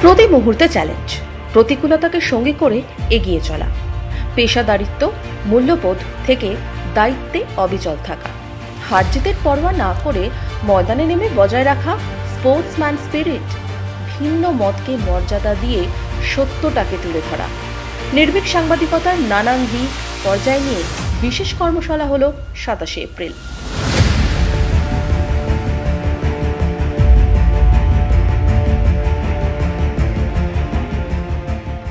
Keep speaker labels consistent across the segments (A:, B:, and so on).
A: প্রতি মুহূর্তে চ্যালেঞ্জ, প্রতিকূলতাকে সঙ্গী করে এগিয়ে চলা, পেশাদারিত্ব, মূল্যবোধ থেকে দায়িত্বে অবিচল থাকা, হার জিতের পরোয়া না করে ময়দানে নেমে বজায় রাখা স্পোর্টসম্যান স্পিরিট, ভিন্ন মতকে মর্যাদা দিয়ে সত্যটাকে তুলে ধরা। নির্ভীক সাংবাদিকতার নানান দিক পর্যায় নিয়ে বিশেষ কর্মশালা হলো 27 এপ্রিল।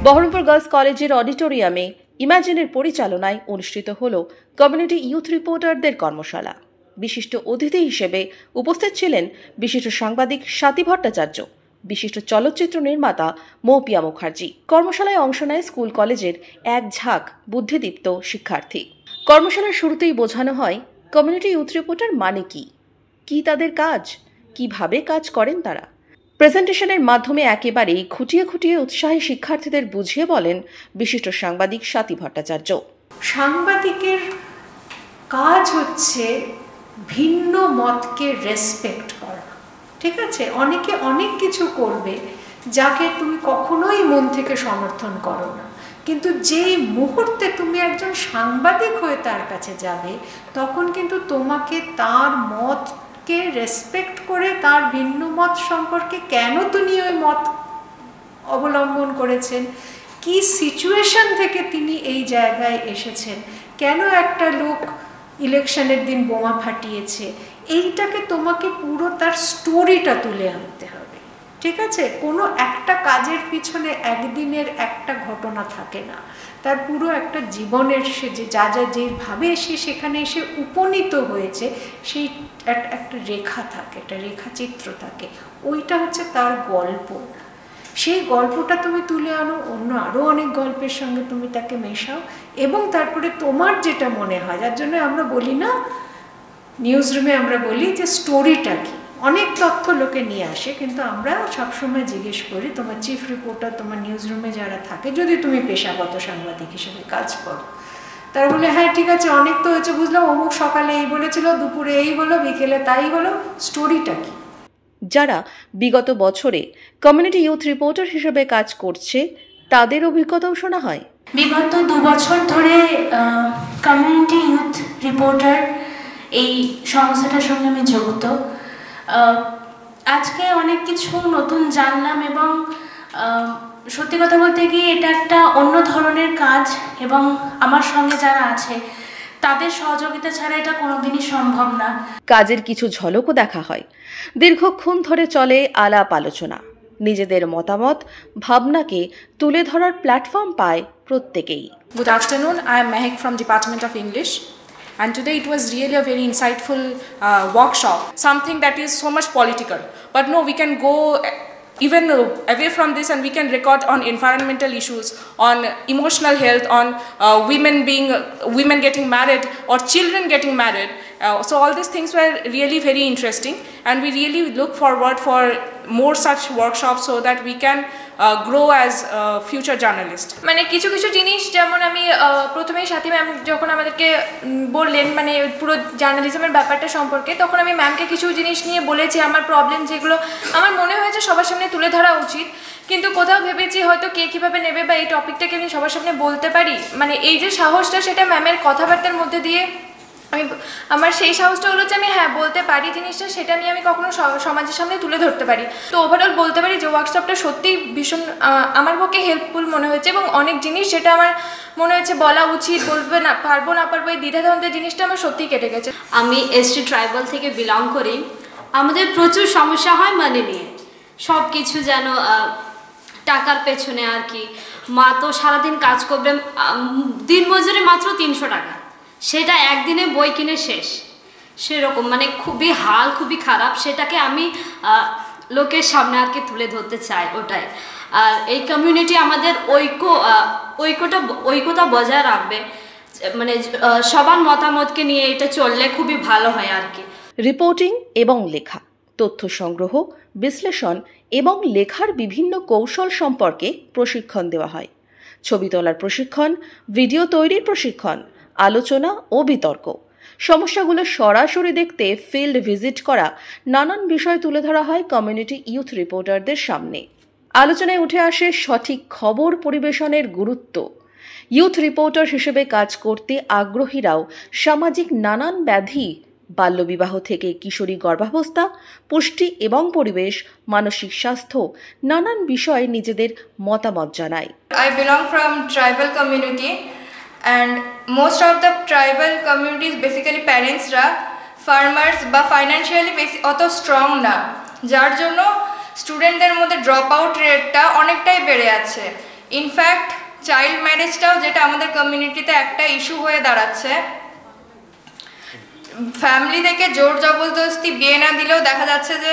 A: বহরমপুর গার্লস কলেজের অডিটোরিয়ামে ইমাজিনের পরিচালনায় অনুষ্ঠিত হল কমিউনিটি ইউথ রিপোর্টারদের কর্মশালা। বিশিষ্ট অতিথি হিসেবে উপস্থিত ছিলেন বিশিষ্ট সাংবাদিক স্বাতী ভট্টাচার্য, বিশিষ্ট চলচ্চিত্র নির্মাতা মৌপিয়া মুখার্জি। কর্মশালায় অংশ নেয় স্কুল কলেজের এক ঝাঁক বুদ্ধিদীপ্ত শিক্ষার্থী। কর্মশালার শুরুতেই বোঝানো হয় কমিউনিটি ইউথ রিপোর্টার মানে কি তাদের কাজ, কিভাবে কাজ করেন তারা। প্রেজেন্টেশনের মাধ্যমে একেবারেই খুঁটিয়ে খুঁটিয়ে উৎসাহী শিক্ষার্থীদের বুঝিয়ে বলেন বিশিষ্ট সাংবাদিক স্বাতী ভট্টাচার্য।
B: সাংবাদিকের কাজ হচ্ছে ভিন্ন মতকে রেসপেক্ট করা, ঠিক আছে? অনেকে অনেক কিছু করবে যাকে তুমি কখনোই মন থেকে সমর্থন করো না, কিন্তু যেই মুহূর্তে তুমি একজন সাংবাদিক হয়ে তার কাছে যাবে তখন কিন্তু তোমাকে তার মতকে রেসপেক্ট করে তার ভিন্ন মত সম্পর্কে কেন তিনি ওই মত অবলম্বন করেছেন, কি সিচুয়েশন থেকে তিনি এই জায়গায় এসেছেন, কেন একটা লোক ইলেকশনের দিন বোমা ফাটিয়েছে, এইটাকে তোমাকে পুরো তার স্টোরিটা তুলে আনতে হবে, ঠিক আছে? কোনো একটা কাজের পিছনে একদিনের একটা ঘটনা থাকে না, তার পুরো একটা জীবনের সে যেভাবে সে সেখানে এসে উপনীত হয়েছে সেই একটা রেখা থাকে, একটা রেখাচিত্র থাকে, ওইটা হচ্ছে তার গল্প। সেই গল্পটা তুমি তুলে আনো, অন্য আরও অনেক গল্পের সঙ্গে তুমি তাকে মেশাও এবং তারপরে তোমার যেটা মনে হয়, যার জন্য আমরা বলি না নিউজ রুমে, আমরা বলি যে স্টোরিটা কি। অনেক তথ্য লোকে নিয়ে আসে, কিন্তু আমরা সবসময় জিজ্ঞেস করি তোমার চিফ রিপোর্টার, তোমার নিউজ রুমে যারা থাকে, যদি তুমি পেশাগত সাংবাদিক হিসেবে কাজ করো, তারা বলে হ্যাঁ ঠিক আছে অনেক তো হয়েছে, বুঝলাম, অমুক সকালে এই বলেছিল, দুপুরে এই হলো, বিকেলে তাই হলো, স্টোরিটা কি?
A: যারা বিগত বছরে কমিউনিটি ইউথ রিপোর্টার হিসেবে কাজ করছে তাদের অভিজ্ঞতাও শোনা হয়।
C: বিগত 2 বছর ধরে কমিউনিটি ইউথ রিপোর্টার এই সংস্থাটার সঙ্গে আমি যুক্ত। আজকে অনেক কিছু নতুন জানলাম এবং সত্যি কথা বলতে গিয়ে এটা একটা অন্য ধরনের কাজ এবং আমার সঙ্গে যারা আছে তাদের সহযোগিতা ছাড়া এটা কোনোদিনই সম্ভব না।
A: কাজের কিছু ঝলকও দেখা হয়। দীর্ঘক্ষণ ধরে চলে আলাপ আলোচনা, নিজেদের মতামত ভাবনাকে তুলে ধরার প্ল্যাটফর্ম পায় প্রত্যেকেই।
D: Good afternoon, I am Mehek from Department of English, and today it was really a very insightful workshop, something that is so much political, but no, we can go even away from this and we can record on environmental issues, on emotional health, on women getting married or children getting married. So all these things were really very interesting, and we really look forward for more such workshops so that we can grow as future journalists.
E: মানে কিছু কিছু জিনিস, যেমন আমি প্রথমেই সাথী ma'am যখন আমাদেরকে বললেন মানে পুরো জার্নালিজমের ব্যাপারটা সম্পর্কে, তখন আমি ম্যামকে কিছু জিনিস নিয়ে বলেছি আমার প্রবলেম, যেগুলো আমার মনে হয়েছে সবার সামনে তুলে ধরা উচিত, কিন্তু কোথাও ভেবেছি হয়তো কে কীভাবে নেবে বা এই টপিকটাকে আমি সবার সামনে বলতে পারি, মানে এই যে সাহসটা সেটা ম্যামের কথাবার্তার মধ্যে দিয়ে আমার সেই সাহসটা হলো যে আমি হ্যাঁ বলতে পারি জিনিসটা, সেটা নিয়ে আমি কখনো সমাজের সামনে তুলে ধরতে পারি। তো ওভারঅল বলতে পারি যে ওয়ার্কশপটা সত্যিই ভীষণ আমার পক্ষে হেল্পফুল মনে হয়েছে এবং অনেক জিনিস যেটা আমার মনে হয়েছে বলা উচিত, বলবে না পারবো এই দ্বিধাদ্বন্দ্বের জিনিসটা আমার সত্যিই কেটে গেছে।
F: আমি এসটি ট্রাইবাল থেকে বিলং করি। আমাদের প্রচুর সমস্যা হয় মানি নিয়ে, সব কিছু যেন টাকার পেছনে আর কি। মা তো সারাদিন কাজ করবে, দিন মজুরি মাত্র 300 টাকা, সেটা একদিনে বই কিনে শেষ, সেরকম মানে খুবই হাল, খুবই খারাপ। সেটাকে আমি লোকের সামনে আর কি তুলে ধরতে চাই, ওটাই। আর এই কমিউনিটি আমাদের ঐক্যতা বজায় রাখবে, মানে সবার মতামতকে নিয়ে এটা চললে খুবই ভালো হয় আর কি।
A: রিপোর্টিং এবং লেখা, তথ্য সংগ্রহ, বিশ্লেষণ এবং লেখার বিভিন্ন কৌশল সম্পর্কে প্রশিক্ষণ দেওয়া হয়। ছবি তোলার প্রশিক্ষণ, ভিডিও তৈরির প্রশিক্ষণ, আলোচনা ও বিতর্ক, সমস্যাগুলো সরাসরি দেখতে ফিল্ড ভিজিট করা, নানান বিষয় তুলে ধরা হয় কমিউনিটি ইউথ রিপোর্টারদের সামনে। আলোচনায় উঠে আসে সঠিক খবর পরিবেশনের গুরুত্ব। ইউথ রিপোর্টার হিসেবে কাজ করতে আগ্রহীরাও সামাজিক নানান ব্যাধি, বাল্যবিবাহ থেকে কিশোরী গর্ভাবস্থা, পুষ্টি এবং পরিবেশ, মানসিক স্বাস্থ্য নানান বিষয়ে নিজেদের মতামত জানায়।
E: I belong from tribal community and most of the tribal communities basically parents-রা ফার্মার্স বা ফাইন্যান্সিয়ালি অত স্ট্রং না, যার জন্য স্টুডেন্টদের মধ্যে ড্রপ আউট রেটটা অনেকটাই বেড়ে আছে। ইনফ্যাক্ট চাইল্ড ম্যারেজটাও, যেটা আমাদের কমিউনিটিতে একটা ইস্যু হয়ে দাঁড়াচ্ছে, ফ্যামিলি থেকে জোর জবরদস্তি বিয়ে না দিলেও দেখা যাচ্ছে যে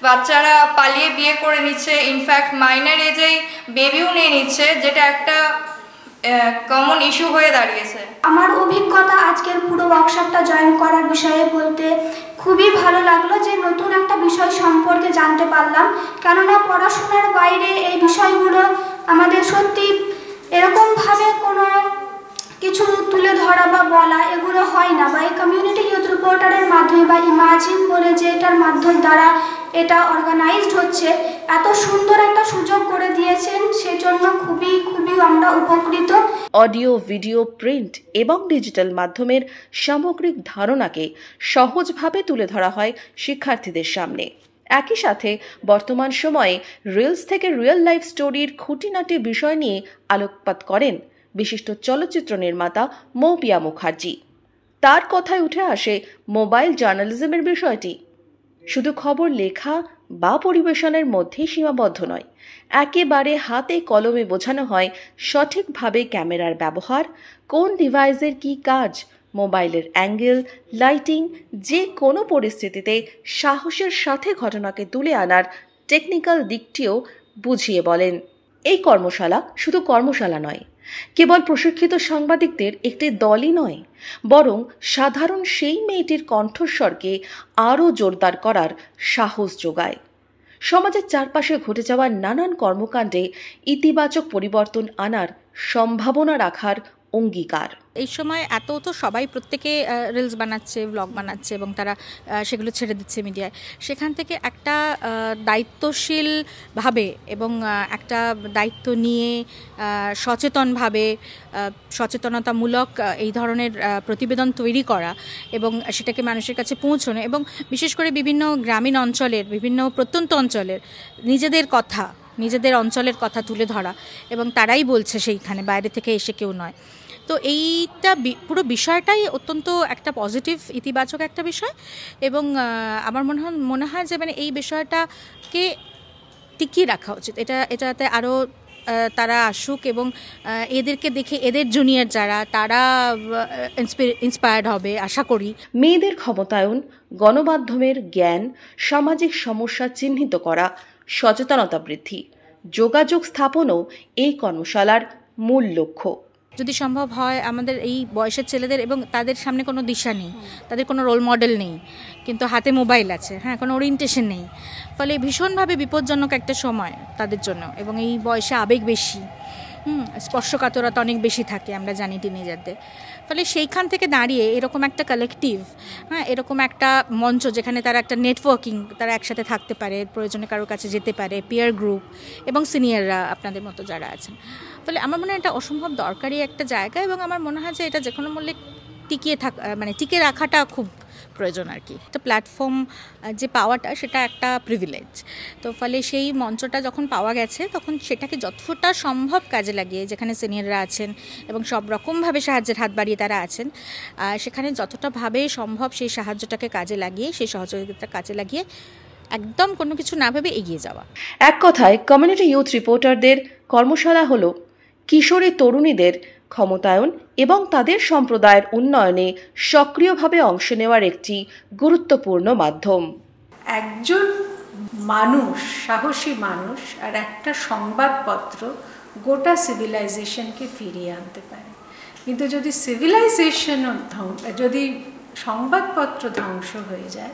E: বাচ্চারা পালিয়ে বিয়ে করে নিচ্ছে, ইনফ্যাক্ট মাইনর এজেই বেবিও নিয়ে নিচ্ছে, যেটা একটা কমন ইস্যু হয়ে দাঁড়িয়েছে।
G: আমার অভিজ্ঞতা আজকের পুরো ওয়ার্কশপটা জয়েন করার বিষয়ে বলতে খুবই ভালো লাগলো যে নতুন একটা বিষয় সম্পর্কে জানতে পারলাম, কেননা পড়াশোনার বাইরে এই বিষয়গুলো আমাদের সত্যি এরকমভাবে কোনো কিছু তুলে ধরা বা বলা এগুলো হয় না, বা এই কমিউনিটি ইউথ রিপোর্টারের মাধ্যমে বা ইমাজিন বলে যে এটার মাধ্যম দ্বারা এটা অর্গানাইজড হচ্ছে, এত সুন্দর একটা সুযোগ করে দিয়েছেন, সেজন্য খুবই খুবই আমরা উপকৃত।
A: অডিও, ভিডিও, প্রিন্ট এবং ডিজিটাল মাধ্যমের সামগ্রিক ধারণাকে সহজভাবে তুলে ধরা হয় শিক্ষার্থীদের সামনে। একই সাথে বর্তমান সময়ে রিলস থেকে রিয়েল লাইফ স্টোরির খুঁটিনাটি বিষয় নিয়ে আলোকপাত করেন বিশিষ্ট চলচ্চিত্র নির্মাতা মৌপিয়া মুখার্জি। তার কথায় উঠে আসে মোবাইল জার্নালিজমের বিষয়টি। শুধু খবর লেখা বা পরিবেশনের মধ্যেই সীমাবদ্ধ নয়, একেবারে হাতে কলমে বোঝানো হয় সঠিকভাবে ক্যামেরার ব্যবহার, কোন ডিভাইসের কী কাজ, মোবাইলের অ্যাঙ্গেল, লাইটিং, যে কোনো পরিস্থিতিতে সাহসের সাথে ঘটনাকে তুলে আনার টেকনিক্যাল দিকটিও বুঝিয়ে বলেন। এই কর্মশালা শুধু কর্মশালা নয়, কেবল প্রশিক্ষিত সাংবাদিকদের একটি দলই নয়, বরং সাধারণ সেই মেয়েটির কণ্ঠস্বরকে আরও জোরদার করার সাহস যোগায়। সমাজের চারপাশে ঘটে যাওয়া নানান কর্মকাণ্ডে ইতিবাচক পরিবর্তন আনার সম্ভাবনা রাখার অঙ্গীকার।
H: এই সময় এত তো সবাই প্রত্যেকে রিলস বানাচ্ছে, ব্লগ বানাচ্ছে এবং তারা সেগুলো ছেড়ে দিচ্ছে মিডিয়ায়। সেখান থেকে একটা দায়িত্বশীলভাবে এবং একটা দায়িত্ব নিয়ে সচেতনভাবে, সচেতনতামূলক এই ধরনের প্রতিবেদন তৈরি করা এবং সেটাকে মানুষের কাছে পৌঁছানো, এবং বিশেষ করে বিভিন্ন গ্রামীণ অঞ্চলের, বিভিন্ন প্রত্যন্ত অঞ্চলের নিজেদের কথা, নিজেদের অঞ্চলের কথা তুলে ধরা, এবং তারাই বলছে সেইখানে, বাইরে থেকে এসে কেউ নয়। তো এইটা পুরো বিষয়টাই অত্যন্ত একটা পজিটিভ, ইতিবাচক একটা বিষয়, এবং আমার মনে হয় যে মানে এই বিষয়টাকে টিকিয়ে রাখা উচিত। এটাতে আরও তারা আসুক এবং এদেরকে দেখে এদের জুনিয়র যারা, তারা ইন্সপায়ার্ড হবে আশা করি।
A: মেয়েদের ক্ষমতায়ন, গণমাধ্যমের জ্ঞান, সামাজিক সমস্যা চিহ্নিত করা, সচেতনতা বৃদ্ধি, যোগাযোগ স্থাপনও এই কর্মশালার মূল লক্ষ্য।
H: যদি সম্ভব হয় আমাদের এই বয়সের ছেলেদের, এবং তাদের সামনে কোনো দিশা নেই, তাদের কোনো রোল মডেল নেই, কিন্তু হাতে মোবাইল আছে, কোনো ওরিয়েন্টেশন নেই, ফলে ভীষণভাবে বিপজ্জনক একটা সময় তাদের জন্য। এবং এই বয়সে আবেগ বেশি, স্পর্শকাতরতা অনেক বেশি থাকে, আমরা জানি টিনেজারদের। ফলে সেইখান থেকে দাঁড়িয়ে এরকম একটা কালেকটিভ, এরকম একটা মঞ্চ যেখানে তারা একটা নেটওয়ার্কিং, তারা একসাথে থাকতে পারে, প্রয়োজনে কারোর কাছে যেতে পারে, পিয়ার গ্রুপ এবং সিনিয়ররা আপনাদের মতো যারা আছেন। ফলে আমার মনে হয় এটা অসম্ভব দরকারি একটা জায়গা, এবং আমার মনে হয় যে এটা যে কোনো মূল্যে টিকে রাখাটা খুব প্রয়োজন আর কি। একটা প্ল্যাটফর্ম যে পাওয়াটা, সেটা একটা প্রিভিলেজ। তো ফলে সেই মঞ্চটা যখন পাওয়া গেছে, তখন সেটাকে যতটা সম্ভব কাজে লাগিয়ে, যেখানে সিনিয়ররা আছেন এবং সব রকমভাবে সাহায্যের হাত বাড়িয়ে তারা আছেন, সেখানে যতটা ভাবে সম্ভব সেই সাহায্যটাকে কাজে লাগিয়ে, সেই সহযোগিতা কাজে লাগিয়ে একদম কোনো কিছু না ভেবে এগিয়ে যাওয়া।
A: এক কথায় কমিউনিটি ইউথ রিপোর্টারদের কর্মশালা হলো কিশোরী তরুণীদের ক্ষমতায়ন এবং তাদের সম্প্রদায়ের উন্নয়নে সক্রিয়ভাবে অংশ নেওয়ার একটি গুরুত্বপূর্ণ মাধ্যম।
B: একজন মানুষ, সাহসী মানুষ আর একটা সংবাদপত্র গোটা সিভিলাইজেশনকে ফিরিয়ে আনতে পারে। কিন্তু যদি যদি সংবাদপত্র ধ্বংস হয়ে যায়,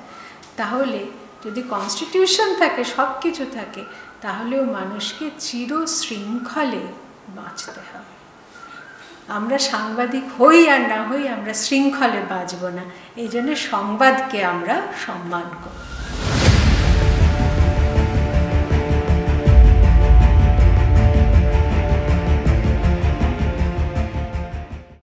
B: তাহলে যদি কনস্টিটিউশন থাকে, সব কিছু থাকে, তাহলেও মানুষকে চিরশৃঙ্খলে বাঁচতে হবে। আমরা সাংবাদিক হই আর না হই, আমরা শৃঙ্খলে বাঁচব না। এই জন্য সংবাদকে আমরা সম্মান করি।